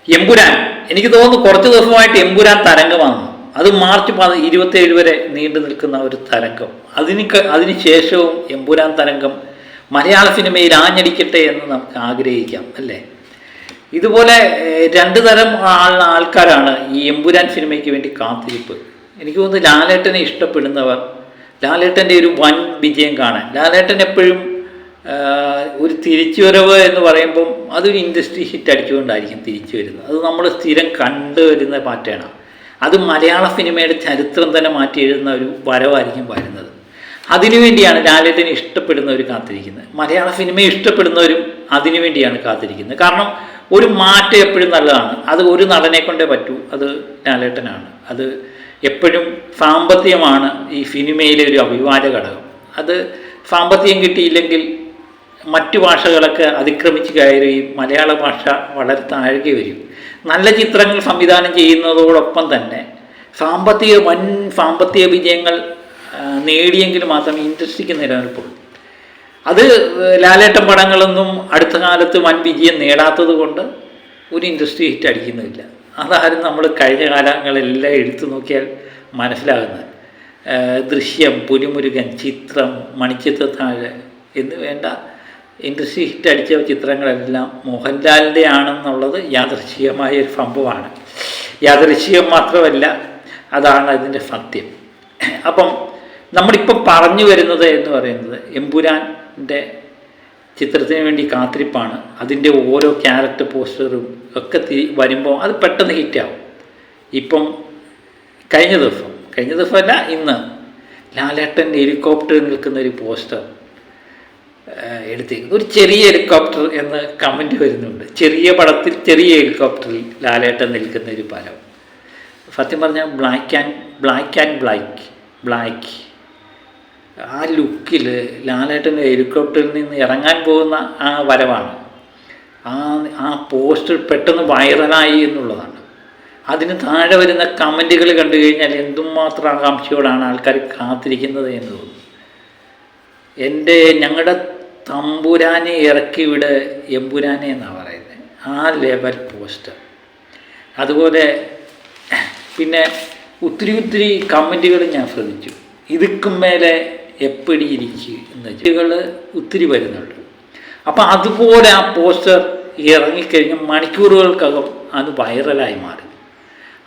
എമ്പുരാൻ എനിക്ക് തോന്നുന്നു കുറച്ച് ദിവസമായിട്ട് എമ്പുരാൻ തരംഗമാണ്. അത് മാർച്ച് 27 വരെ നീണ്ടു നിൽക്കുന്ന ഒരു തരംഗം. അതിന് ശേഷവും എമ്പുരാൻ തരംഗം മലയാള സിനിമയിൽ ആഞ്ഞടിക്കട്ടെ എന്ന് നമുക്ക് ആഗ്രഹിക്കാം, അല്ലേ? ഇതുപോലെ രണ്ട് തരം ആൾക്കാരാണ് ഈ എമ്പുരാൻ സിനിമയ്ക്ക് വേണ്ടി കാത്തിരിപ്പ്. എനിക്ക് തോന്നുന്നു ലാലേട്ടനെ ഇഷ്ടപ്പെടുന്നവർ, ലാലേട്ടൻ്റെ ഒരു വൻ വിജയം കാണാൻ. ലാലേട്ടൻ എപ്പോഴും ഒരു തിരിച്ചുവരവ് എന്ന് പറയുമ്പം അതൊരു ഇൻഡസ്ട്രി ഹിറ്റ് അടിച്ചുകൊണ്ടായിരിക്കും തിരിച്ചു വരുന്നത്. അത് നമ്മൾ സ്ഥിരം കണ്ടുവരുന്ന പാറ്റേണാണ്. അത് മലയാള സിനിമയുടെ ചരിത്രം തന്നെ മാറ്റി എഴുതുന്ന ഒരു വരവായിരിക്കും വരുന്നത്. അതിനുവേണ്ടിയാണ് ലാലേട്ടനെ ഇഷ്ടപ്പെടുന്നവർ കാത്തിരിക്കുന്നത്. മലയാള സിനിമയെ ഇഷ്ടപ്പെടുന്നവരും അതിനുവേണ്ടിയാണ് കാത്തിരിക്കുന്നത്. കാരണം ഒരു മാറ്റം എപ്പോഴും നല്ലതാണ്. അത് ഒരു നടനെ കൊണ്ടേ പറ്റൂ, അത് ലാലേട്ടനാണ്. അത് എപ്പോഴും സാമ്പത്തികമാണ് ഈ സിനിമയിലെ ഒരു അഭിവാജ്യ ഘടകം. അത് സാമ്പത്തികം കിട്ടിയില്ലെങ്കിൽ മറ്റു ഭാഷകളൊക്കെ അതിക്രമിച്ച് കയറുകയും മലയാള ഭാഷ വളരെ താഴെ വരും. നല്ല ചിത്രങ്ങൾ സംവിധാനം ചെയ്യുന്നതോടൊപ്പം തന്നെ വൻ സാമ്പത്തിക വിജയങ്ങൾ നേടിയെങ്കിൽ മാത്രമേ ഇൻഡസ്ട്രിക്ക് നിലനിൽപ്പുള്ളൂ. അത് ലാലേട്ടൻ പടങ്ങളൊന്നും അടുത്ത കാലത്ത് വൻ വിജയം നേടാത്തത് കൊണ്ട് ഒരു ഇൻഡസ്ട്രി ഹിറ്റ് അടിക്കുന്നില്ല. അതാരും നമ്മൾ കഴിഞ്ഞ കാലങ്ങളെല്ലാം എടുത്തു നോക്കിയാൽ മനസ്സിലാകുന്നത്. ദൃശ്യം, പുലിമുരുകൻ, ചിത്രം, മണിച്ചിത്രത്താഴ് എന്ന് വേണ്ട ഇൻഡസ്ട്രി ഹിറ്റ് അടിച്ച ചിത്രങ്ങളെല്ലാം മോഹൻലാലിൻ്റെ ആണെന്നുള്ളത് യാദൃശ്ചികമായ ഒരു സംഭവമാണ്. യാദൃശ്ചികം മാത്രമല്ല, അതാണ് അതിൻ്റെ സത്യം. അപ്പം നമ്മളിപ്പം പറഞ്ഞു വരുന്നത് എന്ന് പറയുന്നത് എമ്പുരാൻ്റെ ചിത്രത്തിന് വേണ്ടി കാത്തിരിപ്പാണ്. അതിൻ്റെ ഓരോ ക്യാരക്ടർ പോസ്റ്ററും ഒക്കെ വരുമ്പോൾ അത് പെട്ടെന്ന് ഹിറ്റാവും. ഇപ്പം കഴിഞ്ഞ ദിവസമല്ല, ഇന്ന് ലാലേട്ടൻ ഹെലികോപ്റ്ററിൽ നിൽക്കുന്ന ഒരു പോസ്റ്റർ എടുത്തേക്കുന്നത്. ഒരു ചെറിയ ഹെലികോപ്റ്റർ എന്ന് കമൻറ്റ് വരുന്നുണ്ട്. ചെറിയ പടത്തിൽ ചെറിയ ഹെലികോപ്റ്ററിൽ ലാലേട്ടൻ നിൽക്കുന്ന ഒരു പടം. സത്യം പറഞ്ഞാൽ ബ്ലാക്ക് ആ ലുക്കിൽ ലാലേട്ടൻ്റെ ഹെലികോപ്റ്ററിൽ നിന്ന് ഇറങ്ങാൻ പോകുന്ന ആ വരവാണ്. ആ പോസ്റ്റർ പെട്ടെന്ന് വൈറലായി എന്നുള്ളതാണ്. അതിന് താഴെ വരുന്ന കമൻറ്റുകൾ കണ്ടു കഴിഞ്ഞാൽ എന്തുമാത്രം ആകാംക്ഷയോടാണ് ആൾക്കാർ കാത്തിരിക്കുന്നത് എന്ന് തോന്നുന്നു. ഞങ്ങളുടെ തമ്പുരാനെ ഇറക്കിവിടെ എമ്പുരാനെ എന്നാണ് പറയുന്നത്. ആ ലെവൽ പോസ്റ്റർ. അതുപോലെ പിന്നെ ഒത്തിരി കമൻറ്റുകൾ ഞാൻ ശ്രദ്ധിച്ചു. ഇതുക്കും മേലെ എപ്പടി ഇരിക്കുക എന്ന് വെച്ചുകൾ ഒത്തിരി വരുന്നുണ്ട്. അപ്പം അതുപോലെ ആ പോസ്റ്റർ ഇറങ്ങിക്കഴിഞ്ഞ മണിക്കൂറുകൾക്കകം അത് വൈറലായി മാറി.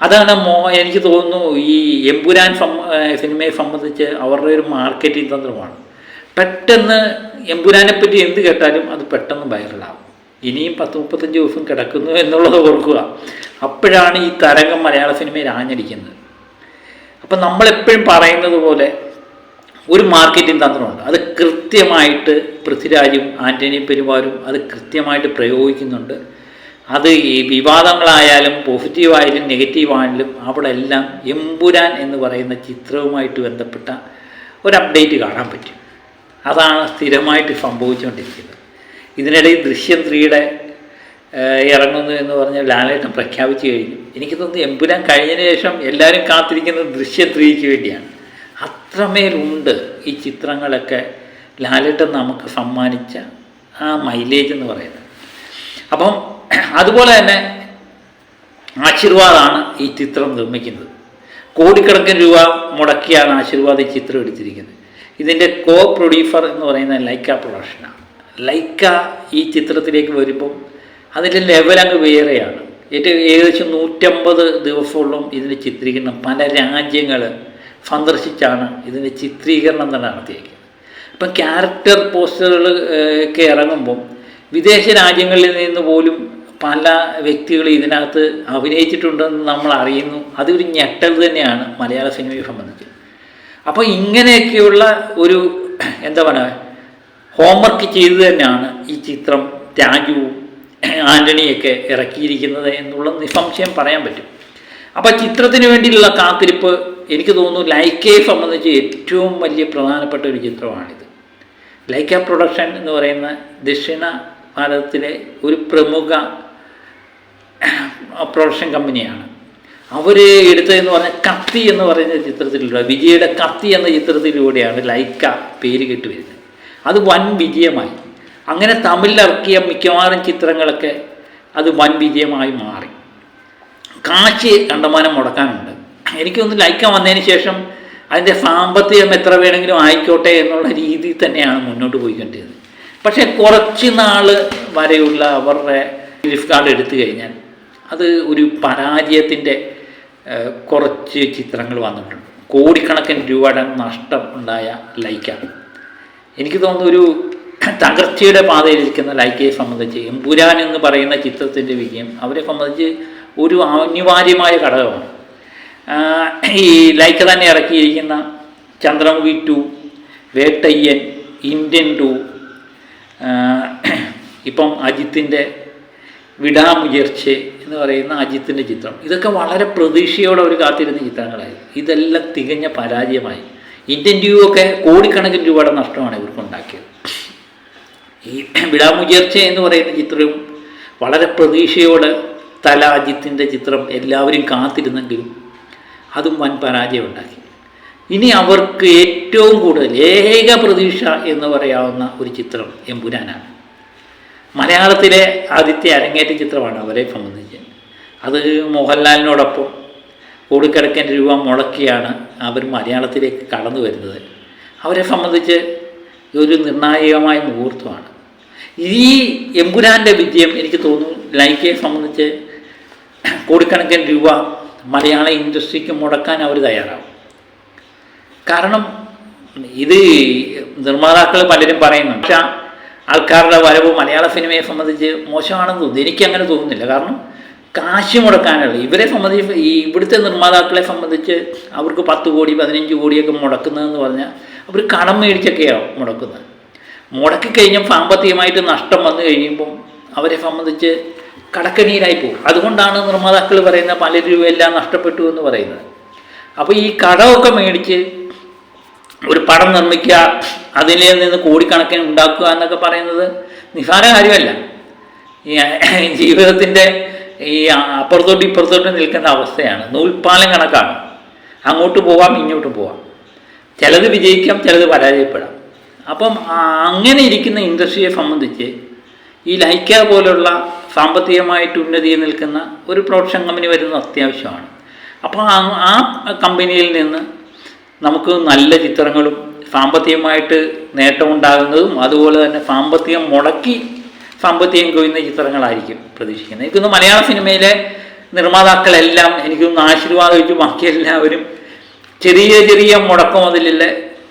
അതാണ് എനിക്ക് തോന്നുന്നു ഈ എമ്പുരാൻ സിനിമയെ സംബന്ധിച്ച് അവരുടെ ഒരു മാർക്കറ്റിംഗ് തന്ത്രമാണ്. പെട്ടെന്ന് എമ്പുരാനെ പറ്റി എന്ത് കേട്ടാലും അത് പെട്ടെന്ന് വൈറലാകും. ഇനിയും 10-35 ദിവസം കിടക്കുന്നു എന്നുള്ളത് ഓർക്കുക. അപ്പോഴാണ് ഈ തരംഗം മലയാള സിനിമയിൽ ആഞ്ഞടിക്കുന്നത്. അപ്പം നമ്മളെപ്പോഴും പറയുന്നത് പോലെ ഒരു മാർക്കറ്റിംഗ് തന്ത്രമുണ്ട്. അത് കൃത്യമായിട്ട് പൃഥ്വിരാജും ആൻ്റണി പെരുമാറും അത് കൃത്യമായിട്ട് പ്രയോഗിക്കുന്നുണ്ട്. അത് ഈ വിവാദങ്ങളായാലും പോസിറ്റീവായാലും നെഗറ്റീവായാലും അവിടെ എല്ലാം എമ്പുരാൻ എന്ന് പറയുന്ന ചിത്രവുമായിട്ട് ബന്ധപ്പെട്ട ഒരു അപ്ഡേറ്റ് കാണാൻ പറ്റും. അതാണ് സ്ഥിരമായിട്ട് സംഭവിച്ചുകൊണ്ടിരിക്കുന്നത്. ഇതിനിടയിൽ ദൃശ്യം 3 ഇറങ്ങുന്നു എന്ന് പറഞ്ഞാൽ ലാലേട്ടൻ പ്രഖ്യാപിച്ചു കഴിഞ്ഞു. എനിക്ക് തോന്നുന്നു എമ്പുരാൻ കഴിഞ്ഞതിന് ശേഷം എല്ലാവരും കാത്തിരിക്കുന്നത് ദൃശ്യം 3ക്ക് വേണ്ടിയാണ്. അത്രമേലുണ്ട് ഈ ചിത്രങ്ങളൊക്കെ ലാലേട്ടൻ നമുക്ക് സമ്മാനിച്ച ആ മൈലേജ് എന്ന് പറയുന്നത്. അപ്പം അതുപോലെ തന്നെ ആശീർവാദാണ് ഈ ചിത്രം നിർമ്മിക്കുന്നത്. കോടിക്കണക്കിന് രൂപ മുടക്കിയാണ് ആശീർവാദ് ഈ ചിത്രം എടുത്തിരിക്കുന്നത്. ഇതിൻ്റെ പ്രൊഡ്യൂസർ എന്ന് പറയുന്ന ലൈക്ക പ്രൊഡക്ഷനാണ്. ലൈക്ക ഈ ചിത്രത്തിലേക്ക് വരുമ്പം അതിൻ്റെ ലെവൽ അങ്ങ് വേറെയാണ്. ഏകദേശം 150 ദിവസത്തോളം ഇതിൻ്റെ ചിത്രീകരണം പല രാജ്യങ്ങൾ സന്ദർശിച്ചാണ് ഇതിൻ്റെ ചിത്രീകരണം തന്നെ നടത്തിയേക്കുന്നത്. ഇപ്പം ക്യാരക്ടർ പോസ്റ്ററുകൾ ഒക്കെ ഇറങ്ങുമ്പം വിദേശ രാജ്യങ്ങളിൽ നിന്ന് പോലും പല വ്യക്തികൾ ഇതിനകത്ത് അഭിനയിച്ചിട്ടുണ്ടെന്ന് നമ്മൾ അറിയുന്നു. അതൊരു ഞെട്ടൽ തന്നെയാണ് മലയാള സിനിമയെ സംബന്ധിച്ച്. അപ്പോൾ ഇങ്ങനെയൊക്കെയുള്ള ഒരു എന്താ പറയുക ഹോംവർക്ക് ചെയ്ത് തന്നെയാണ് ഈ ചിത്രം രാജുവും ആൻ്റണിയൊക്കെ ഇറക്കിയിരിക്കുന്നത് എന്നുള്ള നിസ്സംശയം പറയാൻ പറ്റും. അപ്പോൾ ചിത്രത്തിന് വേണ്ടിയിട്ടുള്ള കാത്തിരിപ്പ് എനിക്ക് തോന്നുന്നു ലൈക്കയെ സംബന്ധിച്ച് ഏറ്റവും വലിയ പ്രധാനപ്പെട്ട ഒരു ചിത്രമാണിത്. ലൈക്ക പ്രൊഡക്ഷൻ എന്ന് പറയുന്ന ദക്ഷിണ ഭാരതത്തിലെ ഒരു പ്രമുഖ പ്രൊഡക്ഷൻ കമ്പനിയാണ്. അവർ എടുത്തതെന്ന് പറഞ്ഞാൽ കത്തി എന്ന് പറയുന്ന ചിത്രത്തിലൂടെ, വിജയുടെ കത്തി എന്ന ചിത്രത്തിലൂടെയാണ് ലൈക്ക പേര് കേട്ട് വരുന്നത്. അത് വൻ വിജയമായി. അങ്ങനെ തമിഴിലിറക്കിയ മിക്കവാറും ചിത്രങ്ങളൊക്കെ അത് വൻ വിജയമായി മാറി. കാശ് കണ്ടമാനം മുടക്കാനുണ്ട്. എനിക്കൊന്ന് ലൈക്ക വന്നതിന് ശേഷം അതിൻ്റെ സാമ്പത്തികം എത്ര വേണമെങ്കിലും ആയിക്കോട്ടെ എന്നുള്ള രീതിയിൽ തന്നെയാണ് മുന്നോട്ട് പോയിക്കൊണ്ടിരുന്നത്. പക്ഷേ കുറച്ച് നാൾ വരെയുള്ള അവരുടെ ഗിഫ്റ്റ് കാർഡ് എടുത്തു കഴിഞ്ഞാൽ അത് ഒരു പരാജയത്തിൻ്റെ കുറച്ച് ചിത്രങ്ങൾ വന്നിട്ടുണ്ട്. കോടിക്കണക്കിന് രൂപയുടെ നഷ്ടം ഉണ്ടായ ലൈക്ക. എനിക്ക് തോന്നുന്നു ഒരു തകർച്ചയുടെ പാതയിലിരിക്കുന്ന ലൈക്കയെ സംബന്ധിച്ച് എമ്പുരാൻ എന്ന് പറയുന്ന ചിത്രത്തിൻ്റെ വിജയം അവരെ സംബന്ധിച്ച് ഒരു അനിവാര്യമായ ഘടകമാണ്. ഈ ലൈക്ക തന്നെ ഇറക്കിയിരിക്കുന്ന ചന്ദ്രമുഖി 2, വേട്ടയ്യൻ, ഇന്ത്യൻ 2, ഇപ്പം അജിത്തിൻ്റെ വിടാമുയർച്ചെ എന്ന് പറയുന്ന അജിത്തിൻ്റെ ചിത്രം, ഇതൊക്കെ വളരെ പ്രതീക്ഷയോടെ അവർ കാത്തിരുന്ന ചിത്രങ്ങളായി. ഇതെല്ലാം തികഞ്ഞ പരാജയമായി. ഇന്ത്യൻ 2 ഒക്കെ കോടിക്കണക്കിന് രൂപയുടെ നഷ്ടമാണ് ഇവർക്കുണ്ടാക്കിയത്. ഈ വിടാമുയർച്ചെ എന്ന് പറയുന്ന ചിത്രവും വളരെ പ്രതീക്ഷയോടെ തല അജിത്തിൻ്റെ ചിത്രം എല്ലാവരും കാത്തിരുന്നെങ്കിലും അതും വൻ പരാജയം ഉണ്ടാക്കി. ഇനി അവർക്ക് ഏറ്റവും കൂടുതൽ ഏക പ്രതീക്ഷ എന്ന് പറയാവുന്ന ഒരു ചിത്രം എമ്പുരാനാണ്. മലയാളത്തിലെ ആദ്യത്തെ അരങ്ങേറ്റ ചിത്രമാണ് അവരെ സംബന്ധിച്ച്. അത് മോഹൻലാലിനോടൊപ്പം കോടിക്കണക്കിന് രൂപ മുടക്കിയാണ് അവർ മലയാളത്തിലേക്ക് കടന്നു വരുന്നത്. അവരെ സംബന്ധിച്ച് ഒരു നിർണായകമായ മുഹൂർത്തമാണ്. ഈ എമ്പുരാൻ്റെ വിജയം എനിക്ക് തോന്നുന്നു ലൈക്കയെ സംബന്ധിച്ച് കോടിക്കണക്കിന് രൂപ മലയാള ഇൻഡസ്ട്രിക്ക് മുടക്കാൻ അവർ തയ്യാറാവും. കാരണം ഇത് നിർമ്മാതാക്കൾ പലരും പറയുന്നുണ്ട്, പക്ഷേ ആൾക്കാരുടെ വരവ് മലയാള സിനിമയെ സംബന്ധിച്ച് മോശമാണെന്ന് തോന്നുന്നു. എനിക്കങ്ങനെ തോന്നുന്നില്ല. കാരണം കാശ് മുടക്കാനുള്ള ഇവരെ സംബന്ധിച്ച് ഈ ഇവിടുത്തെ നിർമ്മാതാക്കളെ സംബന്ധിച്ച് അവർക്ക് 10 കോടി 15 കോടിയൊക്കെ മുടക്കുന്നതെന്ന് പറഞ്ഞാൽ അവർ കടം മേടിച്ചൊക്കെയാണ് മുടക്കുന്നത്. മുടക്കിക്കഴിഞ്ഞാൽ സാമ്പത്തികമായിട്ട് നഷ്ടം വന്നു കഴിയുമ്പം അവരെ സംബന്ധിച്ച് കടക്കണിയിലായി പോകും. അതുകൊണ്ടാണ് നിർമ്മാതാക്കൾ പറയുന്നത് പല രൂപയെല്ലാം നഷ്ടപ്പെട്ടു എന്ന് പറയുന്നത്. അപ്പോൾ ഈ കടമൊക്കെ മേടിച്ച് ഒരു പടം നിർമ്മിക്കുക, അതിൽ നിന്ന് കോടിക്കണക്കിന് ഉണ്ടാക്കുക എന്നൊക്കെ പറയുന്നത് നിസ്സാര കാര്യമല്ല. ഈ ജീവിതത്തിൻ്റെ ഈ അപ്പുറത്തോട്ട് ഇപ്പുറത്തോട്ട് നിൽക്കുന്ന അവസ്ഥയാണ്. നൂൽപ്പാലം കണക്കാണ്. അങ്ങോട്ട് പോവാം ഇങ്ങോട്ട് പോവാം. ചിലത് വിജയിക്കാം, ചിലത് പരാജയപ്പെടാം. അപ്പം അങ്ങനെ ഇരിക്കുന്ന ഇൻഡസ്ട്രിയെ സംബന്ധിച്ച് ഈ ലൈക്ക പോലുള്ള സാമ്പത്തികമായിട്ട് ഉന്നതിയിൽ നിൽക്കുന്ന ഒരു പ്രൊഡക്ഷൻ കമ്പനി വരുന്നത് അത്യാവശ്യമാണ്. അപ്പോൾ ആ കമ്പനിയിൽ നിന്ന് നമുക്ക് നല്ല ചിത്രങ്ങളും സാമ്പത്തികമായിട്ട് നേട്ടമുണ്ടാകുന്നതും അതുപോലെ തന്നെ സാമ്പത്തികം മുടക്കി സാമ്പത്തികം കൊയ്യുന്ന ചിത്രങ്ങളായിരിക്കും പ്രതീക്ഷിക്കുന്നത്. എനിക്കൊന്ന് മലയാള സിനിമയിലെ നിർമ്മാതാക്കളെല്ലാം എനിക്കൊന്ന് ആശീർവാദം വെച്ച് ബാക്കി എല്ലാവരും ചെറിയ ചെറിയ മുടക്കം മുതലിൽ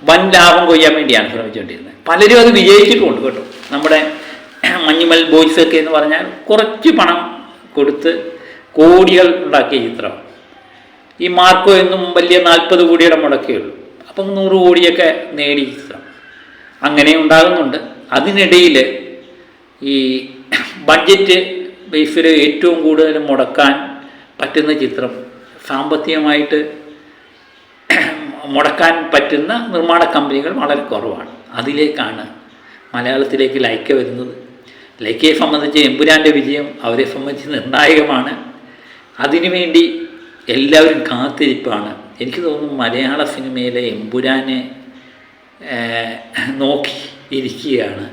വൻ ലാഭം കൊയ്യാൻ വേണ്ടിയാണ് ശ്രമിച്ചുകൊണ്ടിരുന്നത്. പലരും അത് വിജയിച്ചിട്ടുമുണ്ട് കേട്ടോ. നമ്മുടെ മഞ്ഞുമൽ ബോയ്സൊക്കെ എന്ന് പറഞ്ഞാൽ കുറച്ച് പണം കൊടുത്ത് കോടികൾ ഉണ്ടാക്കിയ ചിത്രം. ഈ മാർക്കോ എന്നും വലിയ 40 കോടിയുടെ മുടക്കേയുള്ളൂ. അപ്പം 100 കോടിയൊക്കെ നേടിയ ചിത്രം അങ്ങനെ ഉണ്ടാകുന്നുണ്ട്. അതിനിടയിൽ ഈ ബഡ്ജറ്റ് ബേസിൽ ഏറ്റവും കൂടുതൽ മുടക്കാൻ പറ്റുന്ന ചിത്രം, സാമ്പത്തികമായിട്ട് മുടക്കാൻ പറ്റുന്ന നിർമ്മാണ കമ്പനികൾ വളരെ കുറവാണ്. അതിലേക്കാണ് മലയാളത്തിലേക്ക് ലൈക്ക വരുന്നത്. ലൈക്കയെ സംബന്ധിച്ച് എമ്പുരാൻ്റെ വിജയം അവരെ സംബന്ധിച്ച് നിർണായകമാണ്. അതിനുവേണ്ടി എല്ലാവരും കാത്തിരിപ്പാണ്. എനിക്ക് തോന്നുന്നു മലയാള സിനിമയിലെ എമ്പുരാനെ നോക്കി ഇരിക്കുകയാണ്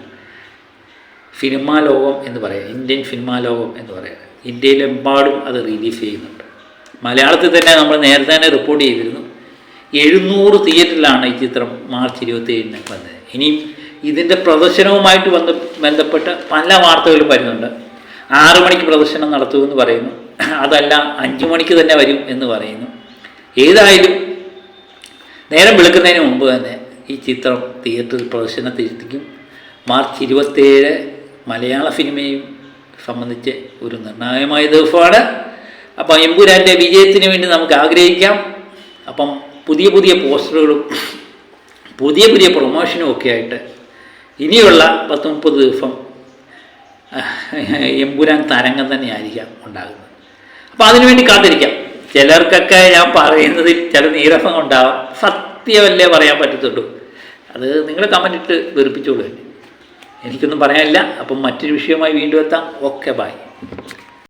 സിനിമാ ലോകം എന്ന് പറയാം, ഇന്ത്യൻ സിനിമാ ലോകം എന്ന് പറയാം. ഇന്ത്യയിലെമ്പാടും അത് റിലീസ് ചെയ്യുന്നുണ്ട്. മലയാളത്തിൽ തന്നെ നമ്മൾ നേരത്തെ തന്നെ റിപ്പോർട്ട് ചെയ്തിരുന്നു. 700 തിയേറ്ററിലാണ് ഈ ചിത്രം മാർച്ച് 27-ന് വന്നത്. ഇനിയും ഇതിൻ്റെ പ്രദർശനവുമായിട്ട് ബന്ധപ്പെട്ട് പല വാർത്തകളും വരുന്നുണ്ട്. 6 മണിക്ക് പ്രദർശനം നടത്തുമെന്ന് പറയുന്നു, അതല്ല 5 മണിക്ക് തന്നെ വരും എന്ന് പറയുന്നു. ഏതായാലും നേരം വെളുക്കുന്നതിന് മുമ്പ് തന്നെ ഈ ചിത്രം തിയേറ്ററിൽ പ്രദർശനത്തിലെത്തിക്കും. മാർച്ച് 27 മലയാള സിനിമയും സംബന്ധിച്ച് ഒരു നിർണായകമായ ദിവസമാണ്. അപ്പം എമ്പുരാൻ്റെ വിജയത്തിന് വേണ്ടി നമുക്ക് ആഗ്രഹിക്കാം. അപ്പം പുതിയ പുതിയ പോസ്റ്ററുകളും പുതിയ പുതിയ പ്രൊമോഷനും ഒക്കെ ആയിട്ട് ഇനിയുള്ള 10-30 ദിവസം എമ്പുരാൻ തരംഗം തന്നെയായിരിക്കാം ഉണ്ടാകുന്നത്. അപ്പോൾ അതിനുവേണ്ടി കാത്തിരിക്കാം. ചിലർക്കൊക്കെ ഞാൻ പറയുന്നതിൽ ചില നീരസം ഉണ്ടാവാം, സത്യമല്ലേ പറയാൻ പറ്റത്തുള്ളൂ. അത് നിങ്ങൾ കമൻ്റ് ഇട്ട് വെറുപ്പിച്ചോളൂ. എനിക്കൊന്നും പറയാനില്ല. അപ്പം മറ്റൊരു വിഷയമായി വീണ്ടും എത്താം. Okay, by.